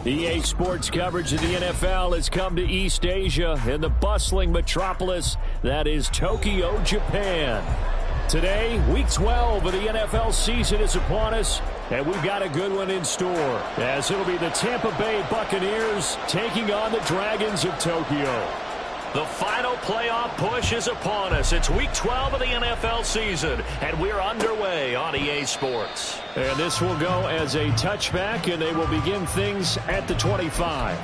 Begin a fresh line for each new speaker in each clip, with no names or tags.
EA Sports coverage of the NFL has come to East Asia in the bustling metropolis that is Tokyo, Japan. Today, Week 12 of the NFL season is upon us, and we've got a good one in store, as it'll be the Tampa Bay Buccaneers taking on the Dragons of Tokyo. The final playoff push is upon us. It's Week 12 of the NFL season, and we're underway on EA Sports. And this will go as a touchback, and they will begin things at the 25.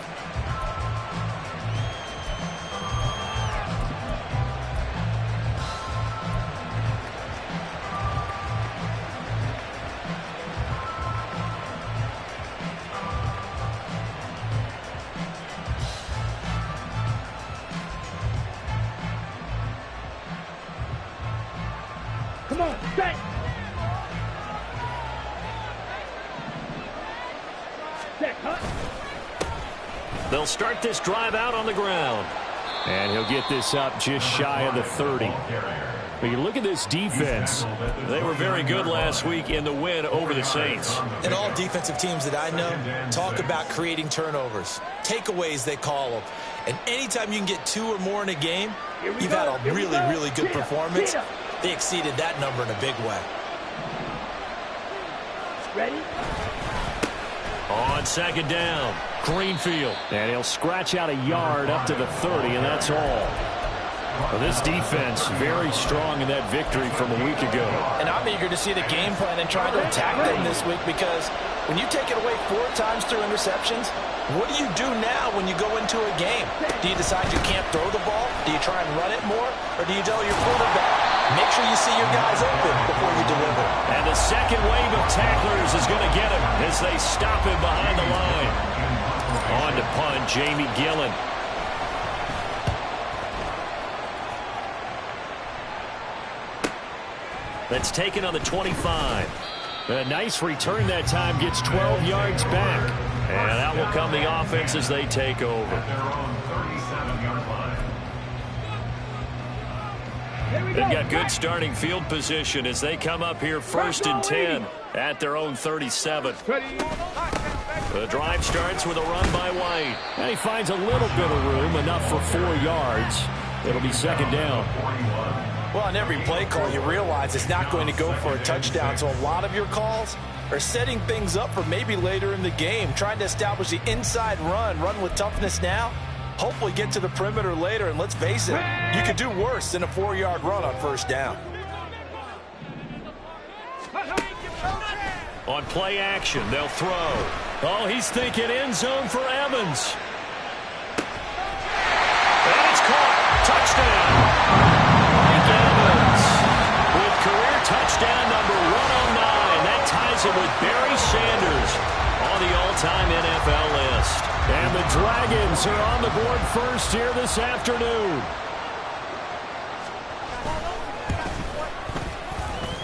Come on, set. Set, cut.
They'll start this drive out on the ground. And he'll get this up just shy of the 30. But you look at this defense. They were very good last week in the win over the Saints.
And all defensive teams that I know talk about creating turnovers. Takeaways, they call them. And anytime you can get 2 or more in a game, you've had a really, really good performance. They exceeded that number in a big way.
Ready?
On second down, Greenfield. And he'll scratch out a yard up to the 30, and that's all. Well, this defense very strong in that victory from a week ago.
And I'm eager to see the game plan and try to attack them this week, because when you take it away 4 times through interceptions, what do you do now when you go into a game? Do you decide you can't throw the ball? Do you try and run it more? Or do you tell your quarterback, make sure you see your guys open before you deliver?
And the second wave of tacklers is going to get him as they stop him behind the line. On to punt, Jamie Gillen. That's taken on the 25. A nice return that time, gets 12 yards back. And out will come the offense as they take over. They've got good starting field position as they come up here 1st and 10 at their own 37. The drive starts with a run by White. And he finds a little bit of room, enough for 4 yards. It'll be second down.
Well, on every play call, you realize it's not going to go for a touchdown. So a lot of your calls are setting things up for maybe later in the game, trying to establish the inside run with toughness now, hopefully get to the perimeter later. And let's face it, you could do worse than a 4-yard run on 1st down.
On play action, they'll throw. Oh, he's thinking end zone for Evans. And it's caught. Touchdown. With career touchdown number 109. That ties him with Barry Sanders on the all-time NFL list. And the Dragons are on the board first here this afternoon.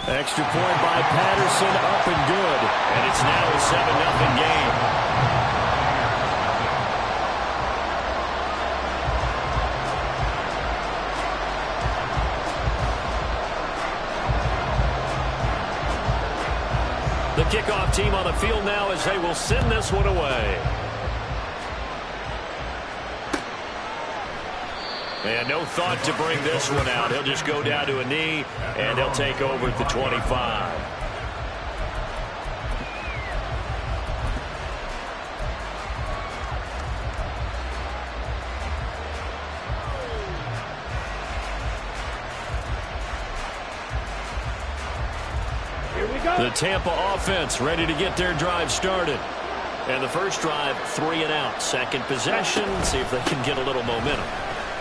Extra point by Patterson, up and good. And it's now a 7-0 game. The kickoff team on the field now as they will send this one away. And no thought to bring this one out. He'll just go down to a knee, and they'll take over at the 25. The Tampa offense ready to get their drive started. And the first drive, 3 and out. Second possession, see if they can get a little momentum.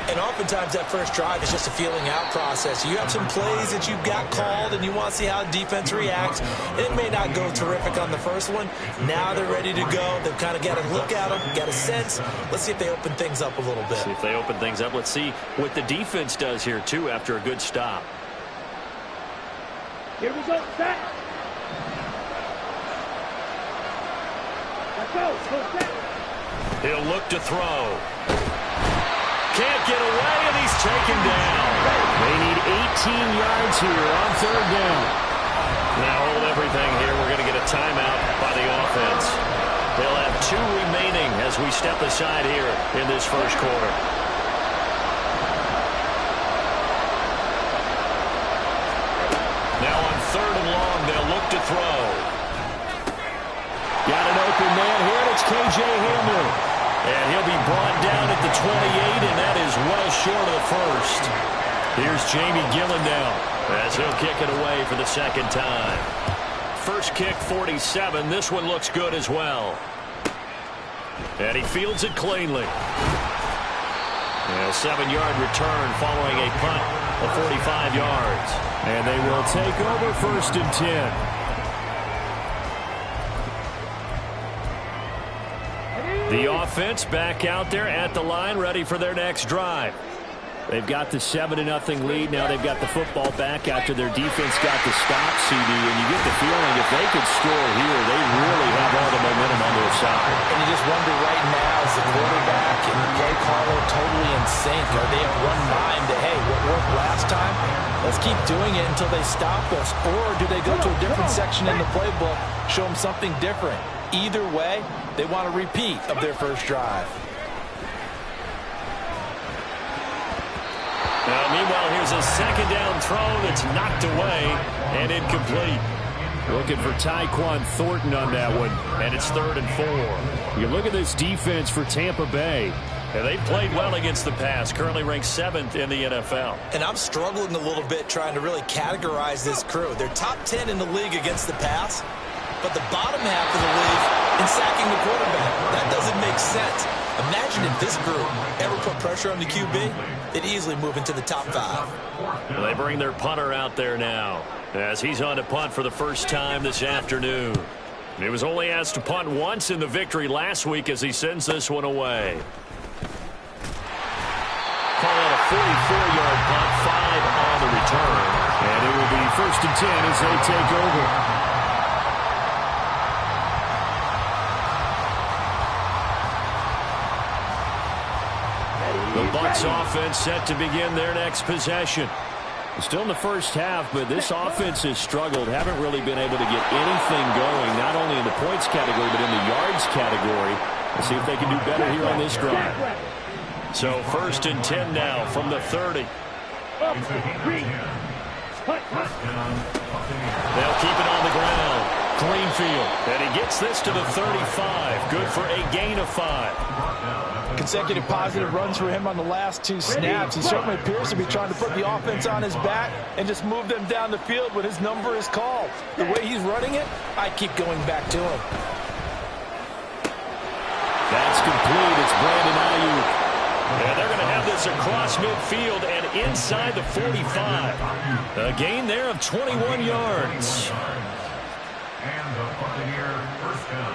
And oftentimes that first drive is just a feeling out process. You have some plays that you've got called and you want to see how defense reacts. It may not go terrific on the first one. Now they're ready to go. They've kind of got a look at them, got a sense. Let's see if they open things up a little bit.
See if they open things up. Let's see what the defense does here, too, after a good stop.
Here we go, set. Let's go, set.
He'll look to throw. Can't get away, and he's taken down. They need 18 yards here on 3rd down. Now hold everything here. We're going to get a timeout by the offense. They'll have 2 remaining as we step aside here in this first quarter. Now on 3rd and long, they'll look to throw. Got an open man here, and it's K.J. Hamler. And he'll be brought down at the 28, and that is well short of the first. Here's Jamie Gillendow as he'll kick it away for the second time. First kick, 47. This one looks good as well. And he fields it cleanly. A 7-yard return following a punt of 45 yards. And they will take over 1st and 10. The offense back out there at the line, ready for their next drive. They've got the 7-0 lead. Now they've got the football back after their defense got the stop, CD. And you get the feeling if they could score here, they really have all the momentum on their side.
And you just wonder right now, is the quarterback and the play caller totally in sync? Are they of one mind that, hey, what worked last time, let's keep doing it until they stop us? Or do they go to a different section in the playbook, show them something different? Either way, they want a repeat of their first drive.
Now, meanwhile, here's a 2nd down throw that's knocked away and incomplete. Looking for Tyquan Thornton on that one, and it's 3rd and 4. You look at this defense for Tampa Bay. And they played well against the pass, currently ranked 7th in the NFL.
And I'm struggling a little bit trying to really categorize this crew. They're top 10 in the league against the pass, but the bottom half of the league in sacking the quarterback. That doesn't make sense. Imagine if this group ever put pressure on the QB, they'd easily move into the top 5.
Well, they bring their punter out there now as he's on to punt for the first time this afternoon. He was only asked to punt once in the victory last week as he sends this one away. Call out a 44-yard punt, 5 on the return. And it will be 1st and 10 as they take over. The Bucs offense set to begin their next possession. Still in the first half, but this offense has struggled. Haven't really been able to get anything going, not only in the points category, but in the yards category. Let's see if they can do better here on this drive. So 1st and 10 now from the 30. They'll keep it on the ground. Clean field. And he gets this to the 35. Good for a gain of 5.
Consecutive positive runs for him on the last 2 snaps. He certainly appears to be trying to put the offense on his back and just move them down the field when his number is called. The way he's running it, I keep going back to him.
That's complete. It's Brandon Ayuk. And they're going to have this across midfield and inside the 45. A gain there of 21 yards.
And the Buccaneer first down.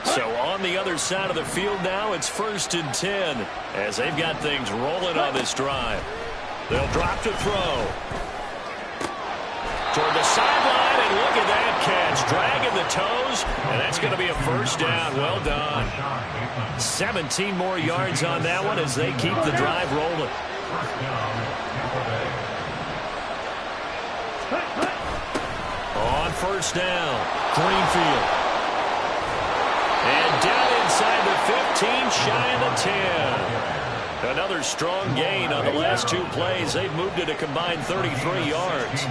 So on the other side of the field now, it's 1st and 10 as they've got things rolling on this drive. They'll drop to throw. Toward the sideline, and look at that catch. Dragging the toes, and that's going to be a first down. Well done. 17 more yards on that one as they keep the drive rolling. On 1st down, clean field. And down inside the 15, shy of the 10. Another strong gain on the last 2 plays. They've moved it a combined 33 yards.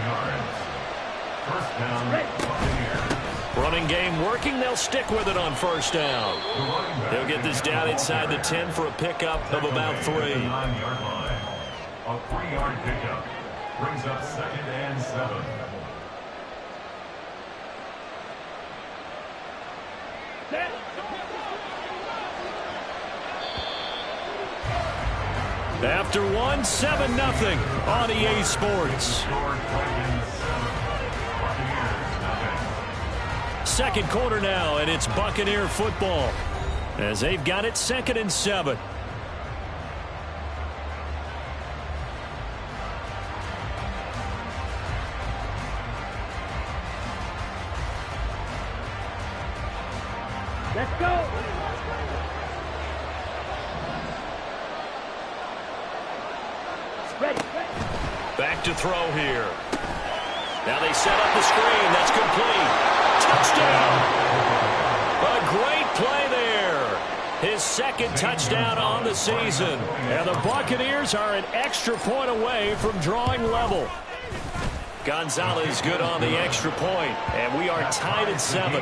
Running game working. They'll stick with it on 1st down. They'll get this down inside the 10 for a pickup of about 3.
A 3-yard pickup brings up 2nd and 7.
After 1, 7-0 on EA Sports. Second quarter now, and it's Buccaneer football as they've got it 2nd and 7.
Let's go. Ready.
Back to throw here. Now they set up the screen. That's complete. Touchdown. A His second touchdown on the season. And the Buccaneers are an extra point away from drawing level. Gonzalez good on the extra point, and we are tied at 7.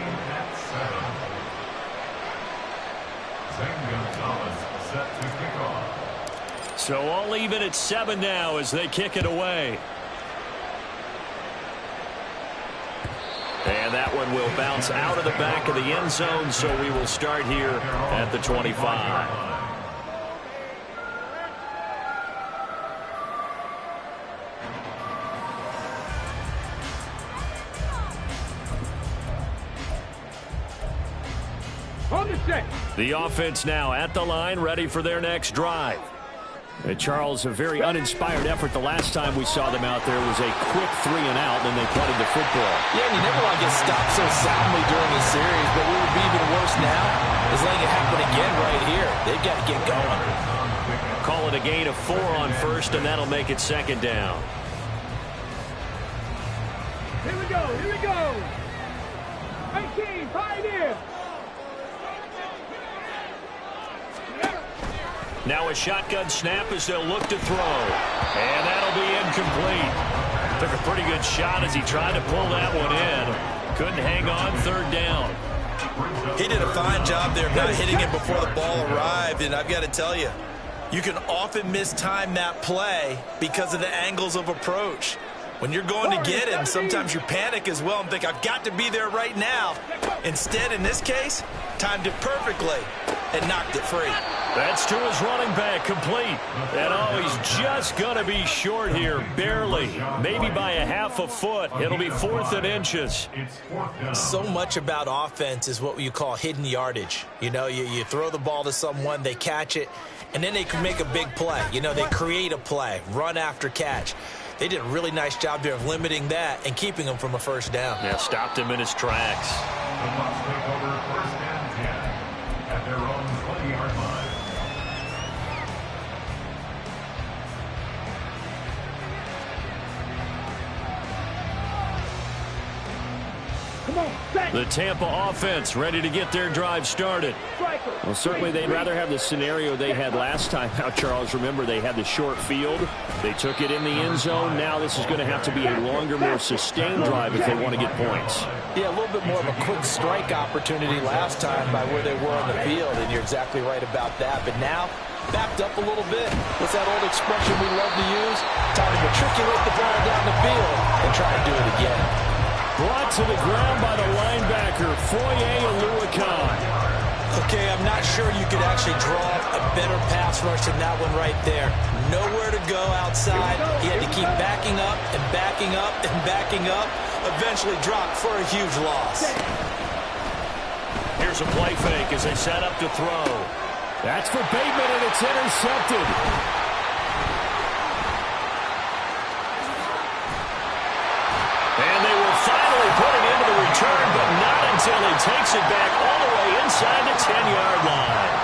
So all even at 7 now as they kick it away. And that one will bounce out of the back of the end zone, so we will start here at the 25. The offense now at the line, ready for their next drive. And Charles, a very uninspired effort. The last time we saw them out there was a quick 3 and out, and then they punted the football.
Yeah, and you never want to get stopped so soundly during the series, but what would be even worse now is letting it happen again right here. They've got to get going.
Call it a gain of 4 on first, and that'll make it second down.
Here we go, here we go. 18, Pioneer.
Now a shotgun snap as they'll look to throw. And that'll be incomplete. Took a pretty good shot as he tried to pull that one in. Couldn't hang on, third down.
He did a fine job there of not hitting it before the ball arrived, and I've got to tell you, you can often mistime that play because of the angles of approach. When you're going to get it, sometimes you panic as well and think, I've got to be there right now. Instead, in this case, timed it perfectly and knocked it free.
That's to his running back, complete. And oh, he's just going to be short here, barely. Maybe by a half a foot. It'll be 4th and inches.
So much about offense is what you call hidden yardage. You know, you throw the ball to someone, they catch it, and then they can make a big play. You know, they create a play, run after catch. They did a really nice job there of limiting that and keeping him from a first down.
Yeah, stopped him in his tracks.
The Bucs take over 1st and 10 at their own 20-yard line.
The Tampa offense ready to get their drive started. Well, certainly they'd rather have the scenario they had last time out, Charles. Remember, they had the short field. They took it in the end zone. Now this is going to have to be a longer, more sustained drive if they want to get points.
Yeah, a little bit more of a quick strike opportunity last time by where they were on the field, and you're exactly right about that. But now, backed up a little bit. What's that old expression we love to use? Time to matriculate the ball down the field and try to do it again.
Brought to the ground by the linebacker, Foye Oluokun.
Okay, I'm not sure you could actually draw a better pass rush than that one right there. Nowhere to go outside. He had to keep backing up and backing up and backing up. Eventually dropped for a huge loss.
Here's a play fake as they set up to throw. That's for Bateman, and it's intercepted. And they will finally put it into the return, but not until he takes it back all the way inside the 10-yard line.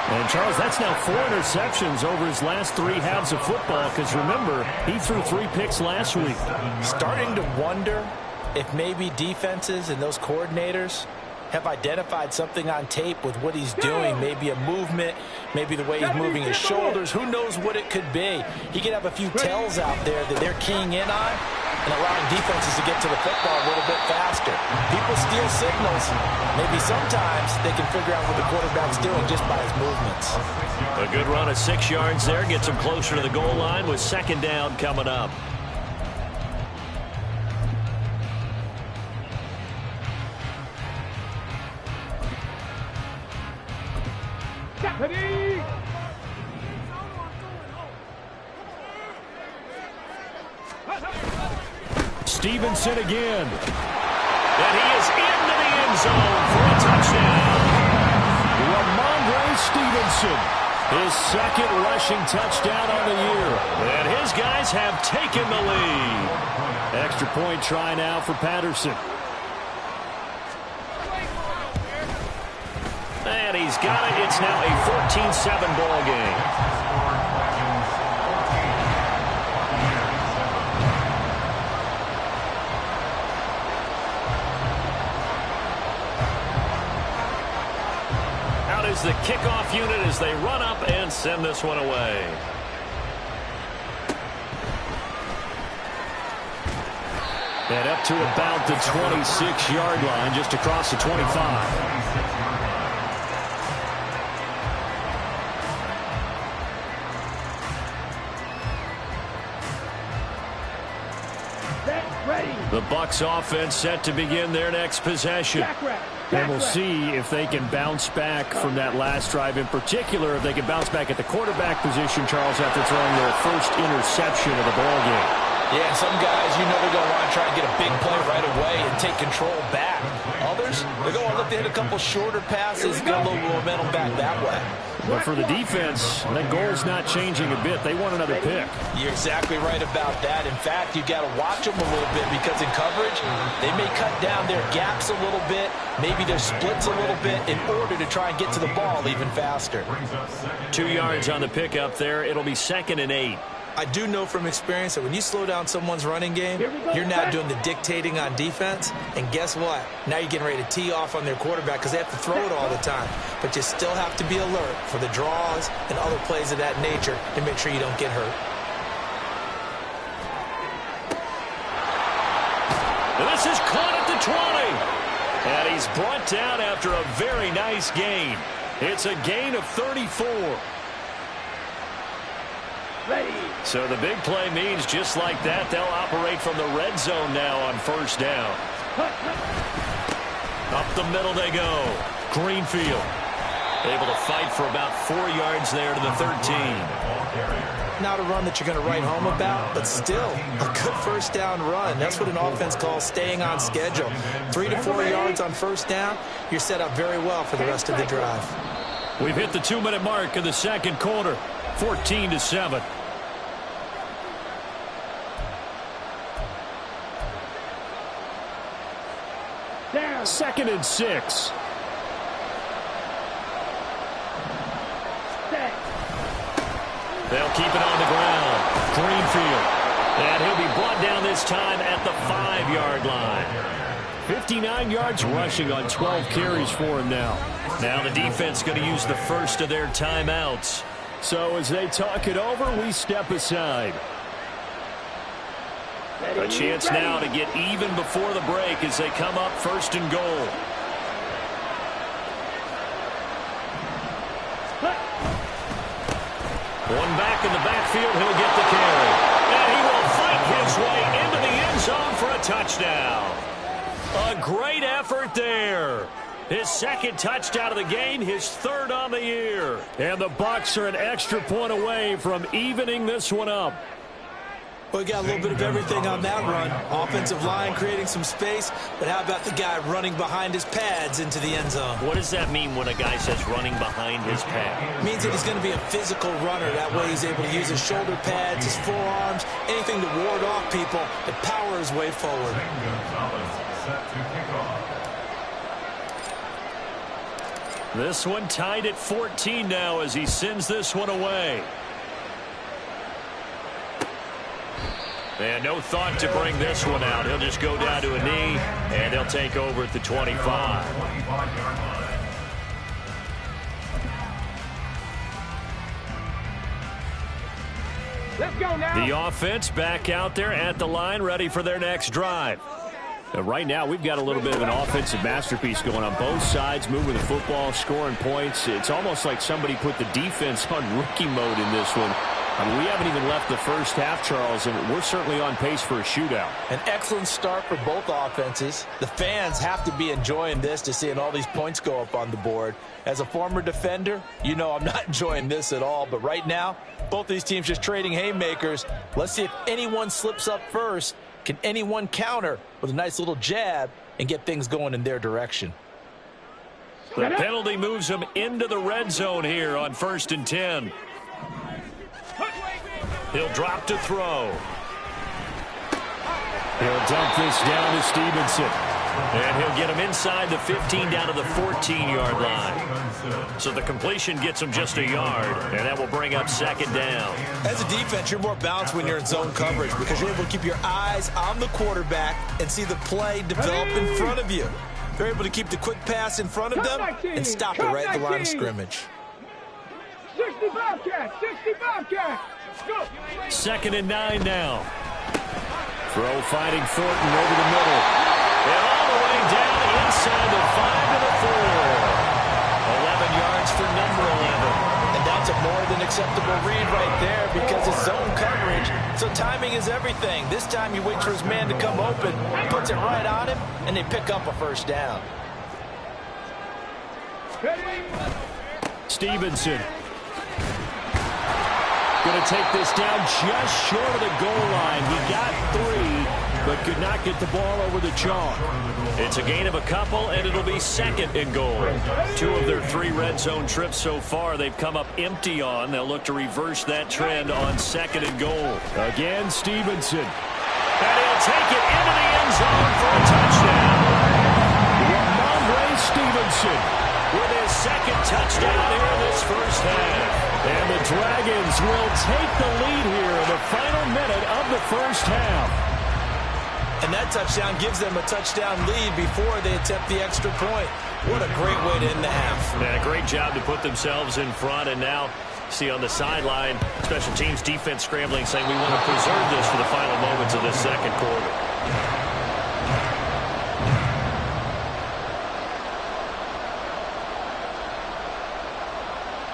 And, Charles, that's now 4 interceptions over his last 3 halves of football, because, remember, he threw 3 picks last week.
Starting to wonder if maybe defenses and those coordinators have identified something on tape with what he's doing. Maybe a movement, maybe the way he's moving his shoulders. Who knows what it could be? He could have a few tells out there that they're keying in on and allowing defenses to get to the football a little bit faster. People steal signals. Maybe sometimes they can figure out what the quarterback's doing just by his movements.
A good run of 6 yards there gets him closer to the goal line with second down coming up. Stevenson again. And he is into the end zone for a touchdown. Ramondre Stevenson, his second rushing touchdown on the year. And his guys have taken the lead. Extra point try now for Patterson. And he's got it. It's now a 14-7 ball game. is the kickoff unit as they run up and send this one away. And up to about the 26-yard line, just across the 25. The Bucs offense set to begin their next possession. And we'll see if they can bounce back from that last drive. In particular, if they can bounce back at the quarterback position, Charles, after throwing their first interception of the ball game.
Yeah, some guys, you know, they're going to want to try and get a big play right away and take control back. Others, they're going to look to hit a couple shorter passes, get a little momentum back that way.
But for the defense, that goal's not changing a bit. They want another pick.
You're exactly right about that. In fact, you've got to watch them a little bit because in coverage, they may cut down their gaps a little bit, maybe their splits a little bit in order to try and get to the ball even faster.
2 yards on the pickup there. It'll be 2nd and 8.
I do know from experience that when you slow down someone's running game, you're now doing the dictating on defense. And guess what? Now you're getting ready to tee off on their quarterback because they have to throw it all the time. But you still have to be alert for the draws and other plays of that nature to make sure you don't get hurt.
And this is caught at the 20. And he's brought down after a very nice gain. It's a gain of 34.
Ready.
So the big play means just like that, they'll operate from the red zone now on first down. Up the middle they go. Greenfield able to fight for about 4 yards there to the 13.
Not a run that you're going to write home about, but still a good first down run. That's what an offense calls staying on schedule. 3 to 4 yards on first down, you're set up very well for the rest of the drive.
We've hit the 2-minute mark in the second quarter. 14-7.
Down.
2nd and 6.
Set.
They'll keep it on the ground. Greenfield. And he'll be brought down this time at the 5-yard line. 59 yards rushing on 12 carries for him now. Now the defense going to use the first of their timeouts. So as they talk it over, we step aside. A chance now to get even before the break as they come up 1st and goal. One back in the backfield, he'll get the carry. And he will fight his way into the end zone for a touchdown. A great effort there. His 2nd touchdown of the game, his 3rd on the year. And the Bucs are an extra point away from evening this one up.
Well, we got a little bit of everything on that run. Offensive line creating some space, but how about the guy running behind his pads into the end zone?
What does that mean when a guy says running behind his pad?
It means that he's going to be a physical runner. That way he's able to use his shoulder pads, his forearms, anything to ward off people and power his way forward.
This one tied at 14 now as he sends this one away. And no thought to bring this one out. He'll just go down to a knee, and they'll take over at the 25.
Let's go now.
The offense back out there at the line, ready for their next drive. Right now, we've got a little bit of an offensive masterpiece going on both sides, moving the football, scoring points. It's almost like somebody put the defense on rookie mode in this one. I mean, we haven't even left the first half, Charles, and we're certainly on pace for a shootout.
An excellent start for both offenses. The fans have to be enjoying this to seeing all these points go up on the board. As a former defender, you know I'm not enjoying this at all. But right now, both these teams just trading haymakers. Let's see if anyone slips up first. Can anyone counter with a nice little jab and get things going in their direction?
The penalty moves them into the red zone here on 1st and 10. He'll drop to throw. He'll dump this down to Stevenson. And he'll get him inside the 15 down to the 14-yard line. So the completion gets him just a yard, and that will bring up 2nd down.
As a defense, you're more balanced when you're in zone coverage because you're able to keep your eyes on the quarterback and see the play develop in front of you. They're able to keep the quick pass in front of them and stop it right at the line of scrimmage.
60 Bobcats, 60 Bobcats. Go.
2nd and 9 now. Throw finding Thornton over the middle. And all the way down inside the 5 to the 4. 11 yards for number 11.
And that's a more than acceptable read right there because it's zone coverage, so timing is everything. This time he waits for his man to come open, puts it right on him, and they pick up a first down.
Stevenson. Going to take this down just short of the goal line. He got 3, but could not get the ball over the chalk. It's a gain of a couple, and it'll be 2nd and goal. 2 of their 3 red zone trips so far they've come up empty on. They'll look to reverse that trend on 2nd and goal. Again, Stevenson. And he'll take it into the end zone for a touchdown. Rhamondre Stevenson with his 2nd touchdown here in this first half. And the Dragons will take the lead here in the final minute of the first half.
And that touchdown gives them a touchdown lead before they attempt the extra point. What a great way to end the half.
Yeah, great job to put themselves in front. And now, see on the sideline, special teams defense scrambling, saying we want to preserve this for the final moments of this second quarter.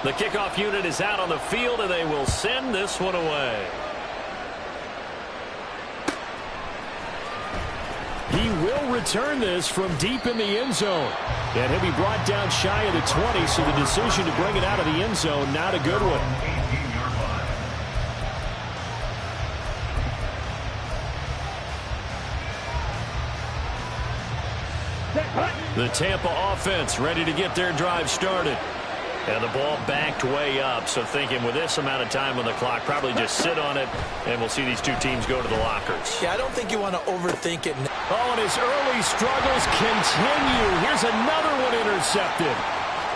The kickoff unit is out on the field, and they will send this one away. He will return this from deep in the end zone. And he'll be brought down shy of the 20, so the decision to bring it out of the end zone, not a good one. The Tampa offense ready to get their drive started. And the ball backed way up, so thinking with this amount of time on the clock, probably just sit on it, and we'll see these two teams go to the lockers.
Yeah, I don't think you want to overthink it.
Oh, and his early struggles continue. Here's another one intercepted.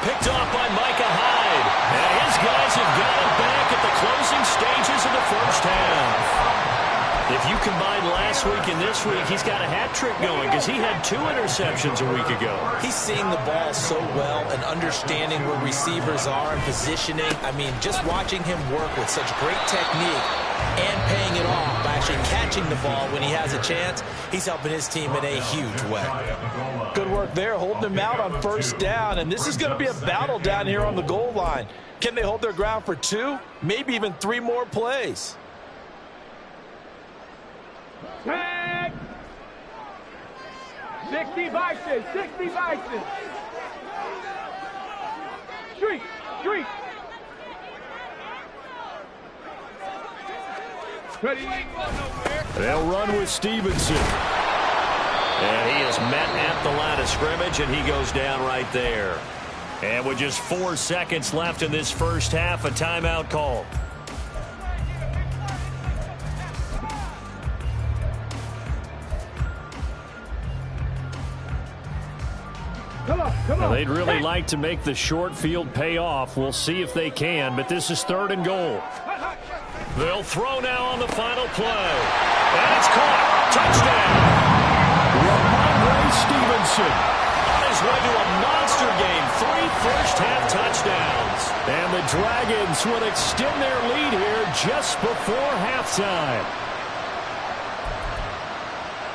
Picked off by Micah Hyde. And his guys have got it back at the closing stages of the first half. If you combine last week and this week, he's got a hat trick going because he had 2 interceptions a week ago.
He's seeing the ball so well and understanding where receivers are and positioning. I mean, just watching him work with such great technique and paying it off by actually catching the ball when he has a chance, he's helping his team in a huge way. Good work there, holding him out on first down, and this is going to be a battle down here on the goal line. Can they hold their ground for 2, maybe even 3 more plays?
Tag! 60 Bison, 60 Bison. Street, street. Ready?
They'll run with Stevenson. And he is met at the line of scrimmage, and he goes down right there. And with just 4 seconds left in this first half, a timeout call.
Come on.
They'd really like to make the short field pay off. We'll see if they can, but this is 3rd and goal. They'll throw now on the final play. And it's caught. Touchdown. Rhamondre Stevenson on his way to a monster game. 3 first-half touchdowns. And the Dragons will extend their lead here just before halftime.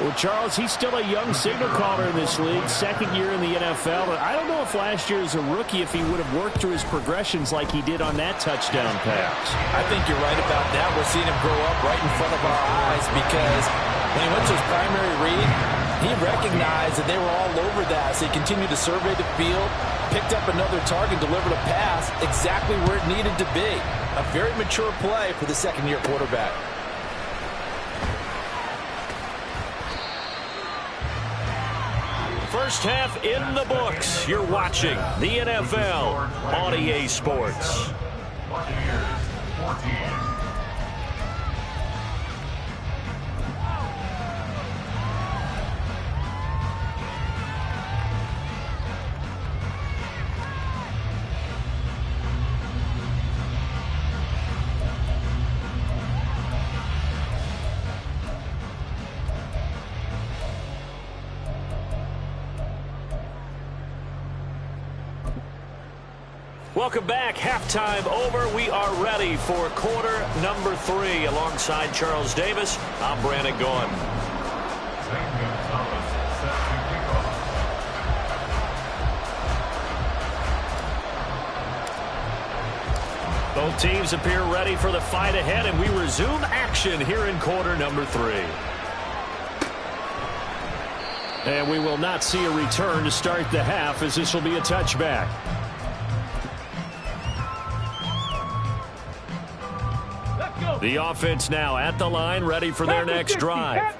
Well, Charles, he's still a young signal caller in this league, 2nd year in the NFL. But I don't know if last year as a rookie, if he would have worked through his progressions like he did on that touchdown pass.
I think you're right about that. We're seeing him grow up right in front of our eyes because when he went to his primary read, he recognized that they were all over that. So he continued to survey the field, picked up another target, delivered a pass exactly where it needed to be. A very mature play for the 2nd-year quarterback.
First half in the books. You're watching the NFL on EA Sports.
Buccaneers 14.
Welcome back. Halftime over. We are ready for quarter number 3. Alongside Charles Davis, I'm Brandon Gaughan. Both teams appear ready for the fight ahead, and we resume action here in quarter number 3. And we will not see a return to start the half, as this will be a touchback. The offense now at the line, ready for their next drive.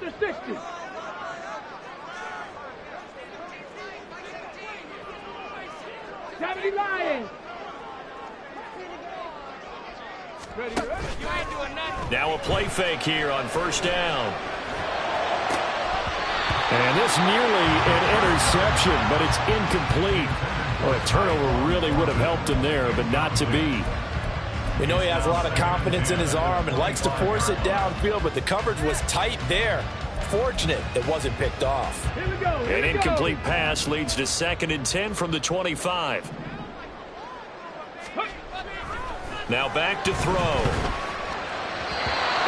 Now a play fake here on first down. And this nearly an interception, but it's incomplete. Well, a turnover really would have helped him there, but not to be.
We know he has a lot of confidence in his arm and likes to force it downfield, but the coverage was tight there. Fortunate it wasn't picked off.
An incomplete pass leads to 2nd and 10 from the 25. Now back to throw.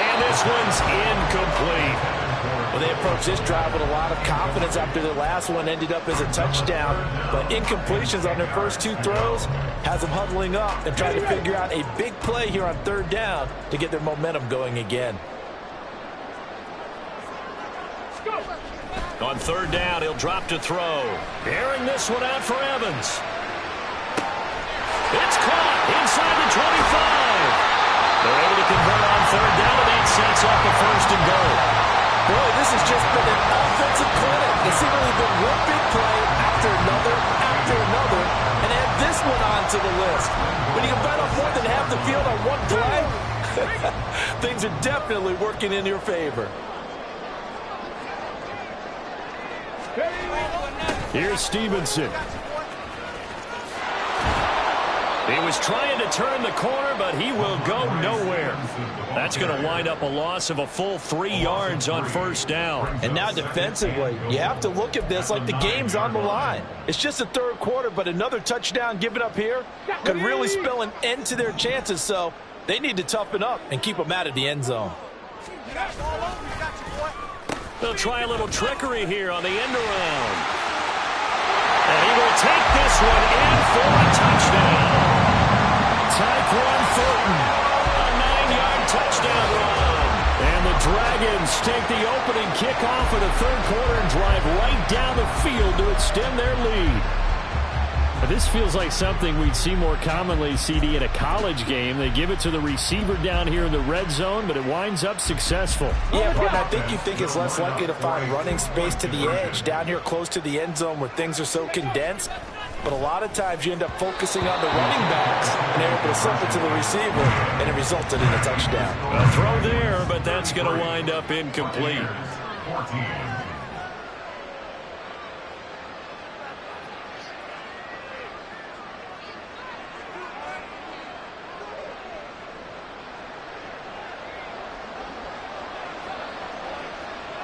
And this one's incomplete.
Well, they approached this drive with a lot of confidence after their last one ended up as a touchdown. But incompletions on their first 2 throws has them huddling up and trying to figure out a big play here on 3rd down to get their momentum going again.
On 3rd down, he'll drop to throw. Airing this one out for Evans. It's caught inside the 25. They're able to convert on 3rd down, and that sets up a 1st and goal.
Boy, this has just been an offensive clinic. It's seemingly been one big play after another, and add this one onto the list. When you can bite off more than half the field on one play, things are definitely working in your favor.
Here's Stevenson. He was trying to turn the corner, but he will go nowhere. That's going to wind up a loss of a full 3 yards on 1st down.
And now defensively, you have to look at this like the game's on the line. It's just the 3rd quarter, but another touchdown given up here could really spell an end to their chances. So they need to toughen up and keep them out of the end zone.
They'll try a little trickery here on the end around. And he will take this one in for a touchdown. Tyquan Thornton, a 9-yard touchdown run. And the Dragons take the opening kickoff of the 3rd quarter and drive right down the field to extend their lead. This feels like something we'd see more commonly, CD, in a college game. They give it to the receiver down here in the red zone, but it winds up successful.
Yeah, but I think you think it's less likely to find running space to the edge down here close to the end zone where things are so condensed. But a lot of times you end up focusing on the running backs, and they're able to slip it to the receiver, and it resulted in a touchdown.
A throw there, but that's going to wind up incomplete.
14.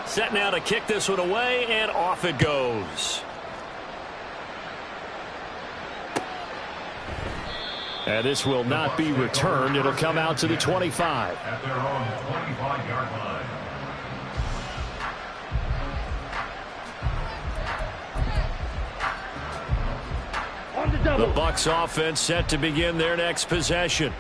Set now to kick this one away, and off it goes. And this will not be returned. It'll come out to the 25.
At their own 25-yard line.
The Bucs offense set to begin their next possession.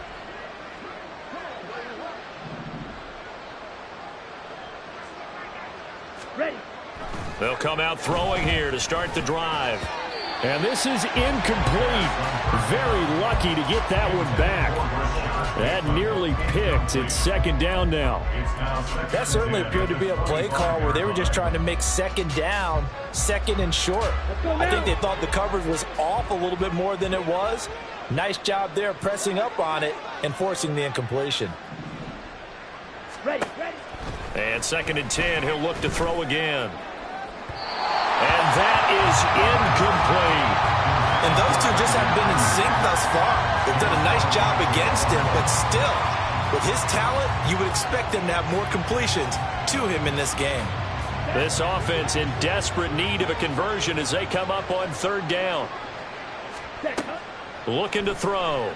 They'll come out throwing here to start the drive. And this is incomplete. Very lucky to get that one back. That nearly picked. It's 2nd down now.
That certainly appeared to be a play call where they were just trying to make 2nd down, 2nd and short. I think they thought the coverage was off a little bit more than it was. Nice job there pressing up on it and forcing the incompletion.
And 2nd and 10, he'll look to throw again. And that is incomplete.
And those two just haven't been in sync thus far. They've done a nice job against him, but still, with his talent, you would expect them to have more completions to him in this game.
This offense in desperate need of a conversion as they come up on 3rd down. Looking to throw.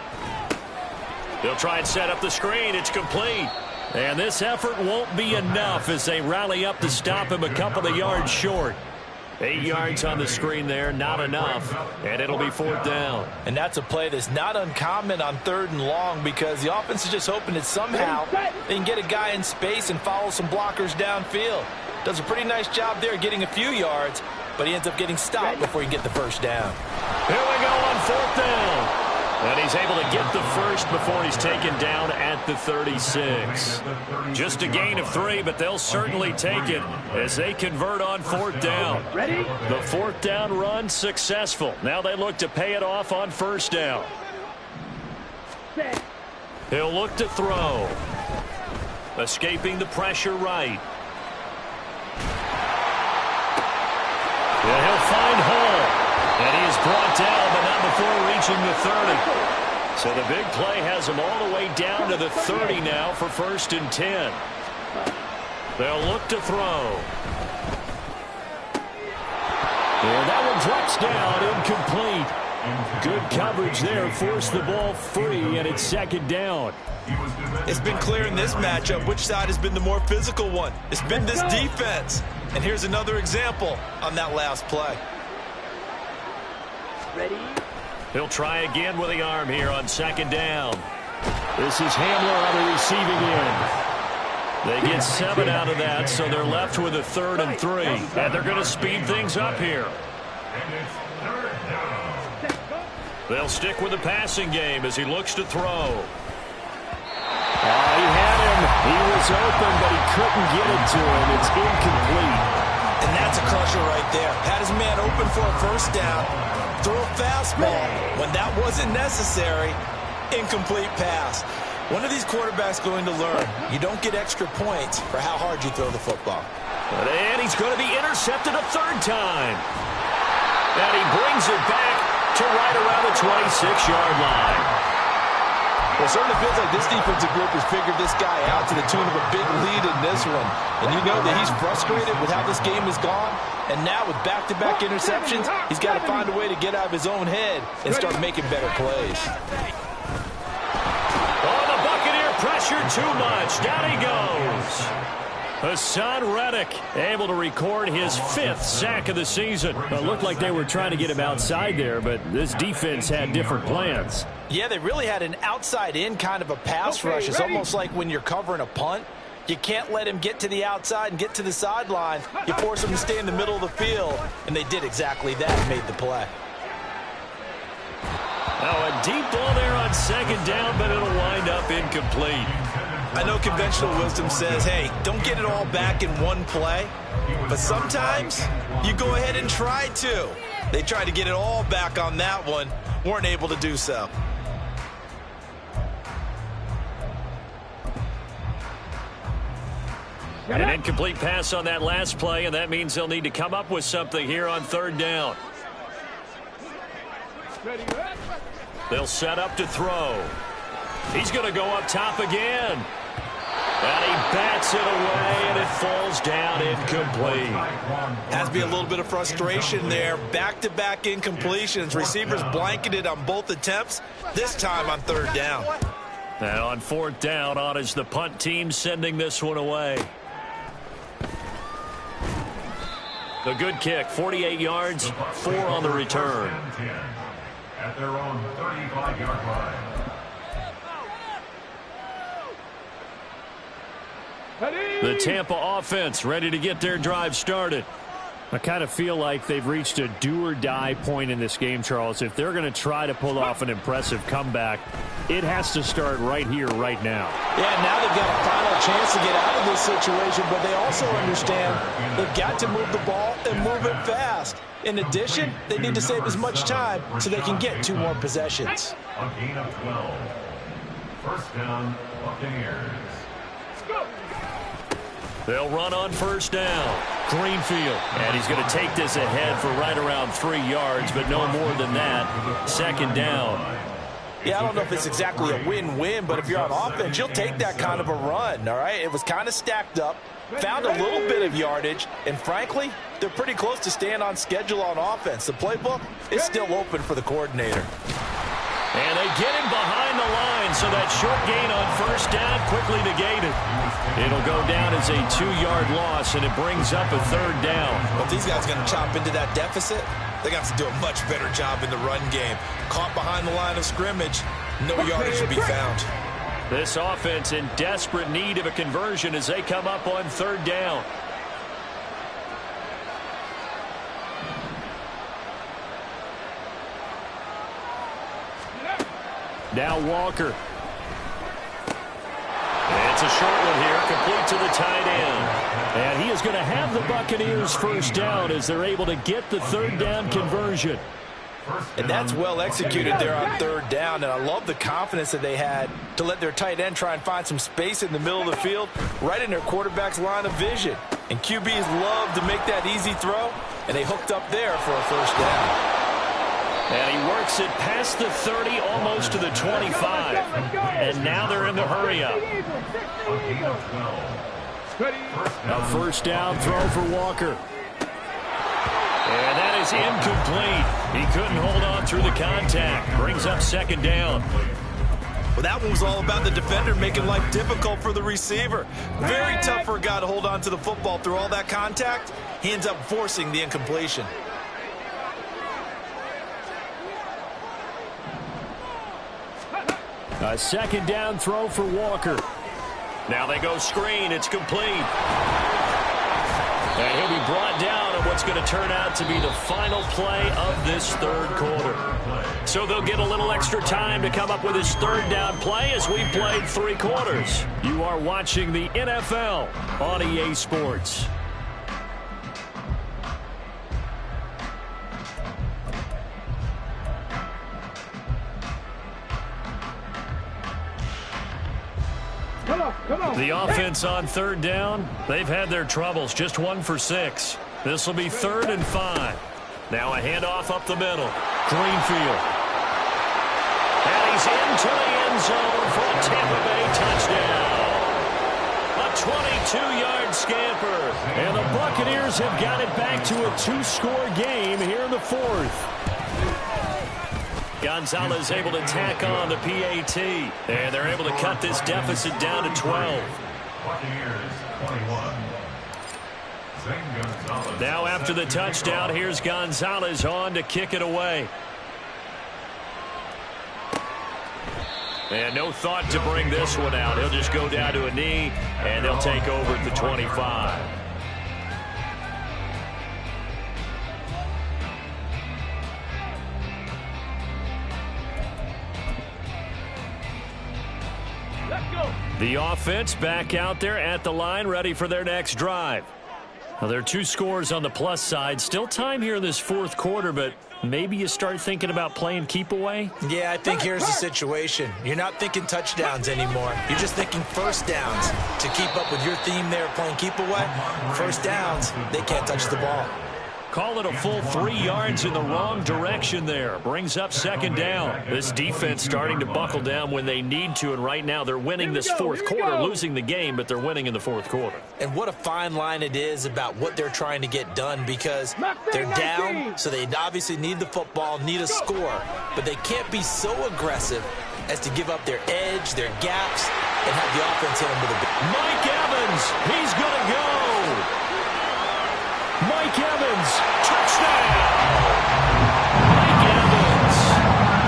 They'll try and set up the screen. It's complete. And this effort won't be enough as they rally up to stop him a couple of yards short. 8 yards on the screen there, not enough, and it'll be 4th down.
And that's a play that's not uncommon on 3rd and long because the offense is just hoping that somehow they can get a guy in space and follow some blockers downfield. Does a pretty nice job there getting a few yards, but he ends up getting stopped before he can get the first down.
Here we go on 4th down. And he's able to get the first before he's taken down at the 36. Just a gain of 3, but they'll certainly take it as they convert on 4th down.
Ready?
The 4th down run successful. Now they look to pay it off on 1st down.
Set.
He'll look to throw. Escaping the pressure right. Yeah, he'll find Hall. And he is brought down, but not before reaching the 30. So the big play has him all the way down to the 30 now for 1st and 10. They'll look to throw. And that one drops down, incomplete. Good coverage there, forced the ball free, and it's 2nd down.
It's been clear in this matchup which side has been the more physical one. It's been this defense. And here's another example on that last play.
Ready?
He'll try again with the arm here on 2nd down. This is Hamler on the receiving end. They get 7 out of that, so they're left with a 3rd and 3. And they're going to speed things up here. They'll stick with the passing game as he looks to throw. He had him. He was open, but he couldn't get it to him. It's incomplete.
And that's a crusher right there. Had his man open for a 1st down. Throw a fastball when that wasn't necessary. Incomplete pass. One of these quarterbacks going to learn. You don't get extra points for how hard you throw the football.
And he's going to be intercepted a 3rd time. And he brings it back to right around the 26-yard line.
Well, it certainly feels like this defensive group has figured this guy out to the tune of a big lead in this one. And you know that he's frustrated with how this game has gone. And now with back-to-back interceptions, he's got to find a way to get out of his own head and start making better plays.
Oh, the Buccaneer pressure too much. Down he goes. Hassan Reddick able to record his 5th sack of the season. It looked like they were trying to get him outside there, but this defense had different plans.
Yeah, they really had an outside-in kind of a pass rush. It's almost like when you're covering a punt. You can't let him get to the outside and get to the sideline. You force him to stay in the middle of the field, and they did exactly that and made the play.
Now a deep ball there on 2nd down, but it'll wind up incomplete.
I know conventional wisdom says, hey, don't get it all back in one play. But sometimes you go ahead and try to. They tried to get it all back on that one. Weren't able to do so.
An incomplete pass on that last play, and that means they'll need to come up with something here on 3rd down. They'll set up to throw. He's going to go up top again. And he bats it away, and it falls down incomplete.
Has to be a little bit of frustration there. Back-to-back incompletions. Receivers blanketed on both attempts, this time on 3rd down.
And on 4th down, on is the punt team sending this one away. The good kick, 48 yards, 4 on the return.
At their own 35-yard line.
The Tampa offense ready to get their drive started. I kind of feel like they've reached a do-or-die point in this game, Charles. If they're going to try to pull off an impressive comeback, it has to start right here, right now.
Yeah, now they've got a final chance to get out of this situation, but they also understand they've got to move the ball and move it fast. In addition, they need to save as much time so they can get 2 more possessions.
A gain of 12. 1st down, Buccaneers.
They'll run on 1st down. Greenfield. And he's going to take this ahead for right around 3 yards, but no more than that. 2nd down.
Yeah, I don't know if it's exactly a win-win, but if you're on offense, you'll take that kind of a run, all right? It was kind of stacked up, found a little bit of yardage, and frankly, they're pretty close to staying on schedule on offense. The playbook is still open for the coordinator.
And they get him behind the line, so that short gain on first down quickly negated. It'll go down as a 2-yard loss, and it brings up a third down.
Well, if these guys are going to chop into that deficit, they got to do a much better job in the run game. Caught behind the line of scrimmage, no yardage to be found.
This offense in desperate need of a conversion as they come up on third down. Now Walker. It's a short one here, complete to the tight end. And he is going to have the Buccaneers first down as they're able to get the third down conversion.
And that's well executed there on third down. And I love the confidence that they had to let their tight end try and find some space in the middle of the field, right in their quarterback's line of vision. And QBs love to make that easy throw, and they hooked up there for a first down.
And he works it past the 30, almost to the 25. And now they're in the hurry-up. A first down throw for Walker. And that is incomplete. He couldn't hold on through the contact. Brings up second down.
Well, that one was all about the defender making life difficult for the receiver. Very tough for a guy to hold on to the football through all that contact. He ends up forcing the incompletion.
A second down throw for Walker. Now they go screen. It's complete. And he'll be brought down on what's going to turn out to be the final play of this third quarter. So they'll get a little extra time to come up with his third down play as we played 3 quarters. You are watching the NFL on EA Sports. The offense on third down, they've had their troubles. Just 1 for 6. This will be 3rd and 5. Now a handoff up the middle. Greenfield. And he's into the end zone for a Tampa Bay touchdown. A 22-yard scamper. And the Buccaneers have got it back to a 2-score game here in the 4th. Gonzalez able to tack on the PAT, and they're able to cut this deficit down to 12. Now after the touchdown, here's Gonzalez on to kick it away. And no thought to bring this one out. He'll just go down to a knee, and they'll take over at the 25. The offense back out there at the line, ready for their next drive. Now, there are 2 scores on the plus side. Still time here in this 4th quarter, but maybe you start thinking about playing keep away?
Yeah, I think here's the situation. You're not thinking touchdowns anymore. You're just thinking first downs. To keep up with your theme there, playing keep away, first downs, they can't touch the ball.
Call it a full 3 yards in the wrong direction there. Brings up second down. This defense starting to buckle down when they need to, and right now they're winning this 4th quarter, losing the game, but they're winning in the 4th quarter.
And what a fine line it is about what they're trying to get done, because they're down, so they obviously need the football, need a score, but they can't be so aggressive as to give up their edge, their gaps, and have the offense hit them with a big.
Mike Evans, he's going to go. Mike Evans, touchdown! Mike Evans,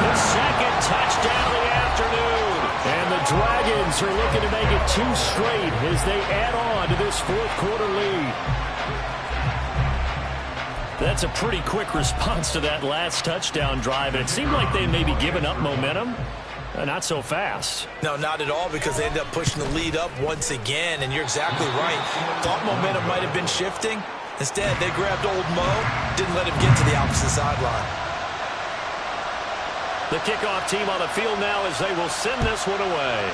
the 2nd touchdown of the afternoon. And the Dragons are looking to make it 2 straight as they add on to this 4th quarter lead. That's a pretty quick response to that last touchdown drive, and it seemed like they may be giving up momentum. Not so fast.
No, not at all, because they ended up pushing the lead up once again, and you're exactly right. Thought momentum might have been shifting. Instead, they grabbed old Mo, didn't let him get to the opposite sideline.
The kickoff team on the field now as they will send this one away.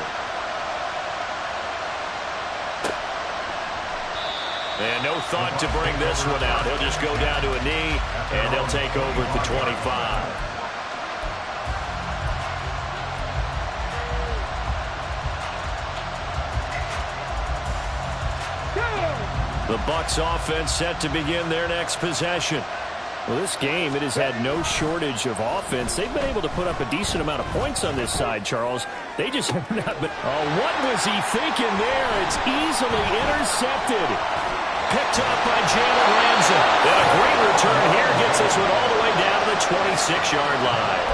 And no thought to bring this one out. He'll just go down to a knee, and they'll take over at the 25. The Bucs offense set to begin their next possession. Well, this game, it has had no shortage of offense. They've been able to put up a decent amount of points on this side, Charles. They just have not been... Oh, what was he thinking there? It's easily intercepted. Picked up by Jalen Ramsey. And a great return here gets this one all the way down to the 26-yard line.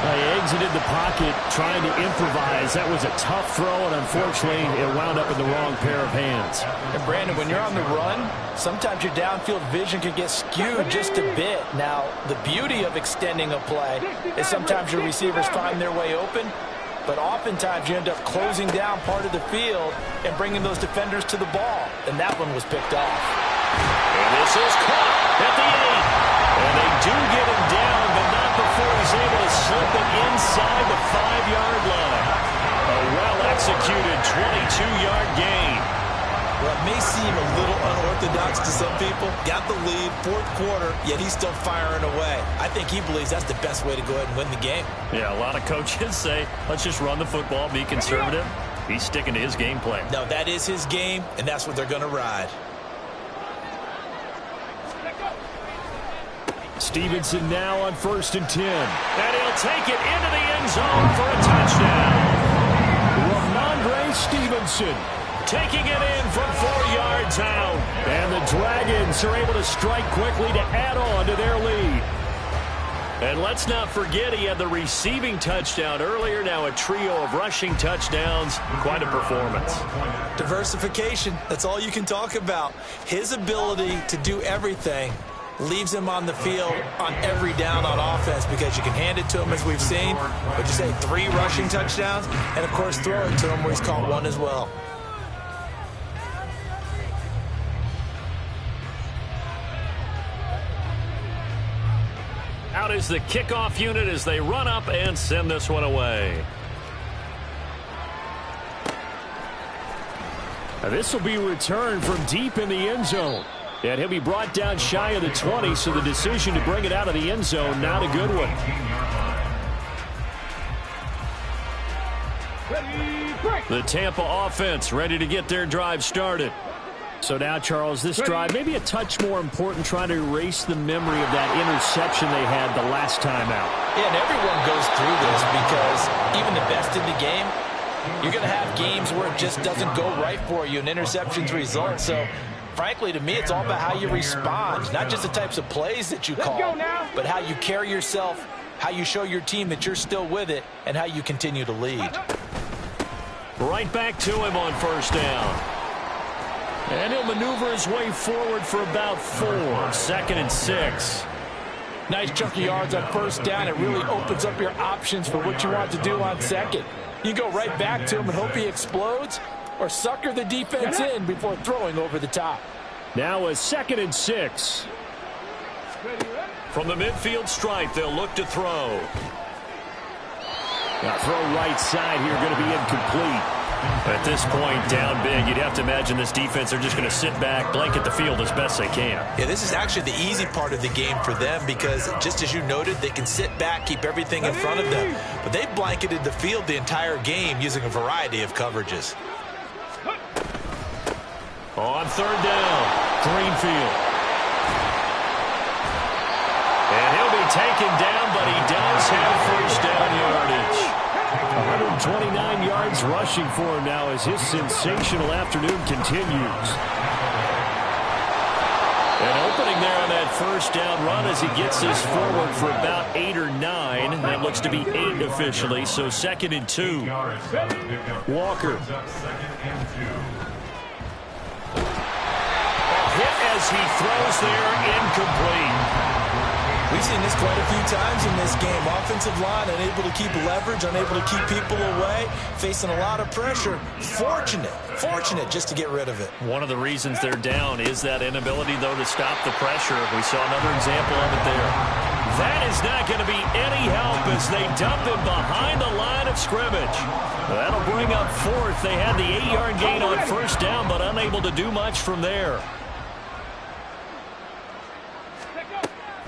He exited the pocket trying to improvise. That was a tough throw, and unfortunately, it wound up in the wrong pair of hands.
And Brandon, when you're on the run, sometimes your downfield vision can get skewed just a bit. Now, the beauty of extending a play is sometimes your receivers find their way open, but oftentimes you end up closing down part of the field and bringing those defenders to the ball. And that one was picked off.
And this is caught at the 8. And they do get him down, but not before he's able to slip it inside the 5-yard line. A well-executed 22-yard gain.
Well, it may seem a little unorthodox to some people. Got the lead, fourth quarter, yet he's still firing away. I think he believes that's the best way to go ahead and win the game.
Yeah, a lot of coaches say, let's just run the football, be conservative. He's sticking to his game plan.
No, that is his game, and that's what they're going to ride.
Stevenson now on 1st and 10. And he'll take it into the end zone for a touchdown. Ramondre Stevenson taking it in from 4 yards out. And the Dragons are able to strike quickly to add on to their lead. And let's not forget he had the receiving touchdown earlier. Now a trio of rushing touchdowns. Quite a performance.
Diversification, that's all you can talk about. His ability to do everything leaves him on the field on every down on offense because you can hand it to him as we've seen. But you say 3 rushing touchdowns and, of course, throw it to him where he's caught 1 as well.
Out is the kickoff unit as they run up and send this one away. Now this will be returned from deep in the end zone. And he'll be brought down shy of the 20, so the decision to bring it out of the end zone, not a good one. The Tampa offense ready to get their drive started. So now, Charles, this drive maybe a touch more important, trying to erase the memory of that interception they had the last time out.
Yeah, and everyone goes through this because even the best in the game, you're going to have games where it just doesn't go right for you and interceptions result. So frankly, to me, it's all about how you respond, not just the types of plays that you call, but how you carry yourself, how you show your team that you're still with it, and how you continue to lead.
Right back to him on 1st down. And he'll maneuver his way forward for about 4. 2nd and 6.
Nice chunk of yards on 1st down. It really opens up your options for what you want to do on 2nd. You go right back to him and hope he explodes, or sucker the defense in before throwing over the top.
Now a 2nd and 6. From the midfield stripe, they'll look to throw. Now throw right side here, going to be incomplete. At this point, down big, you'd have to imagine this defense are just going to sit back, blanket the field as best they can.
Yeah, this is actually the easy part of the game for them because, just as you noted, they can sit back, keep everything in front of them. But they've blanketed the field the entire game using a variety of coverages.
On 3rd down, Greenfield. And he'll be taken down, but he does have 1st down yardage. 129 yards rushing for him now as his sensational afternoon continues. And opening there on that 1st down run as he gets this forward for about 8 or 9. That looks to be 8 officially, so 2nd and 2. Walker. Hit as he throws there, incomplete.
We've seen this quite a few times in this game. Offensive line unable to keep leverage, unable to keep people away, facing a lot of pressure. Fortunate just to get rid of it.
One of the reasons they're down is that inability, though, to stop the pressure. We saw another example of it there. That is not going to be any help as they dump him behind the line of scrimmage. That'll bring up 4th. They had the 8-yard gain on 1st down, but unable to do much from there.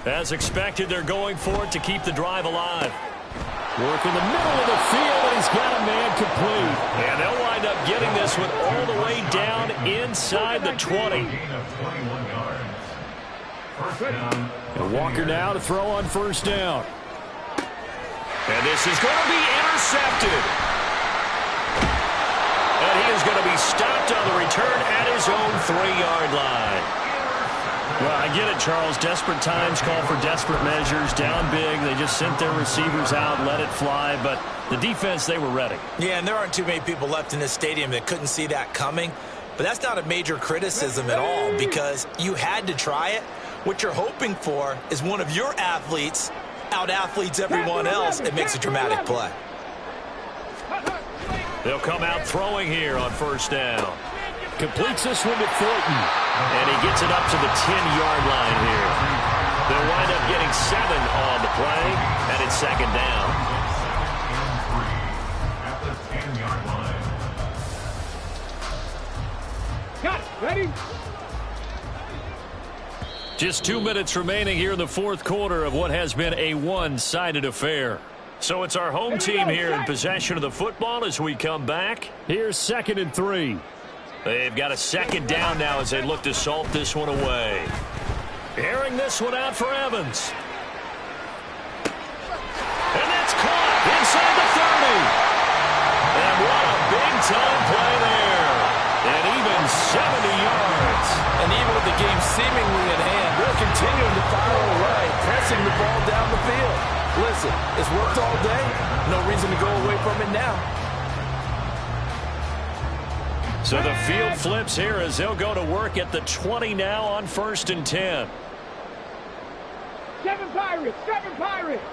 As expected, they're going for it to keep the drive alive. Work in the middle of the field, and he's got a man complete. And they'll wind up getting this one all the way down inside the 20.
First down.
And Walker now to throw on first down. And this is going to be intercepted. And he is going to be stopped on the return at his own 3-yard line. Well, I get it, Charles. Desperate times call for desperate measures. Down big. They just sent their receivers out, let it fly. But the defense, they were ready.
Yeah, and there aren't too many people left in this stadium that couldn't see that coming. But that's not a major criticism at all because you had to try it. What you're hoping for is one of your athletes out-athletes everyone else and makes a dramatic play.
They'll come out throwing here on first down. Completes this one to Thornton. And he gets it up to the 10-yard line here. They'll wind up getting 7 on the play, and it's second down.
At the 10-yard line.
Got it. Ready?
Just 2 minutes remaining here in the fourth quarter of what has been a one-sided affair. So it's our home team here in possession of the football as we come back. Here's 2nd and 3. They've got a second down now as they look to salt this one away. Airing this one out for Evans. And that's caught inside the 30. And what a big-time play there. And even 70 yards.
And even with the game seemingly in hand, they're continuing to fire away, pressing the ball down the field. Listen, it's worked all day. No reason to go away from it now.
So the field flips here as they'll go to work at the 20 now on 1st and 10.
7 Pirates. 7 Pirates.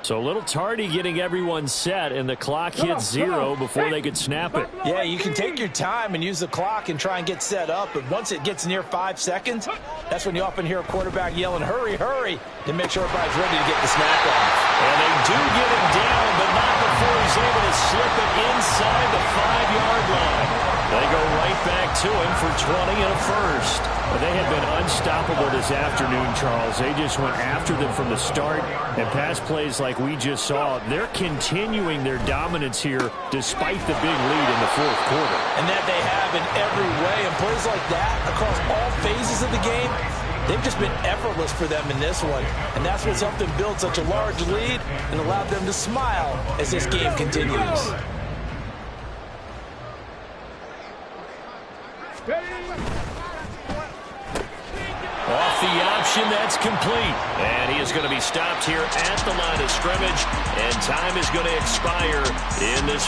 So a little tardy getting everyone set, and the clock hits 0 before they could snap it.
Yeah, you can take your time and use the clock and try and get set up, but once it gets near 5 seconds, that's when you often hear a quarterback yelling, hurry, hurry, to make sure everybody's ready to get the snap off.
And they do get him down, but not before he's able to slip it inside the 5-yard line. They go right back to him for 20 and a first. But they have been unstoppable this afternoon, Charles. They just went after them from the start, and pass plays like we just saw, they're continuing their dominance here despite the big lead in the fourth quarter.
And that they have in every way, and plays like that across all phases of the game, they've just been effortless for them in this one. And that's what's helped them build such a large lead and allowed them to smile as this game continues.
Off the option, that's complete. And he is going to be stopped here at the line of scrimmage, and time is going to expire in this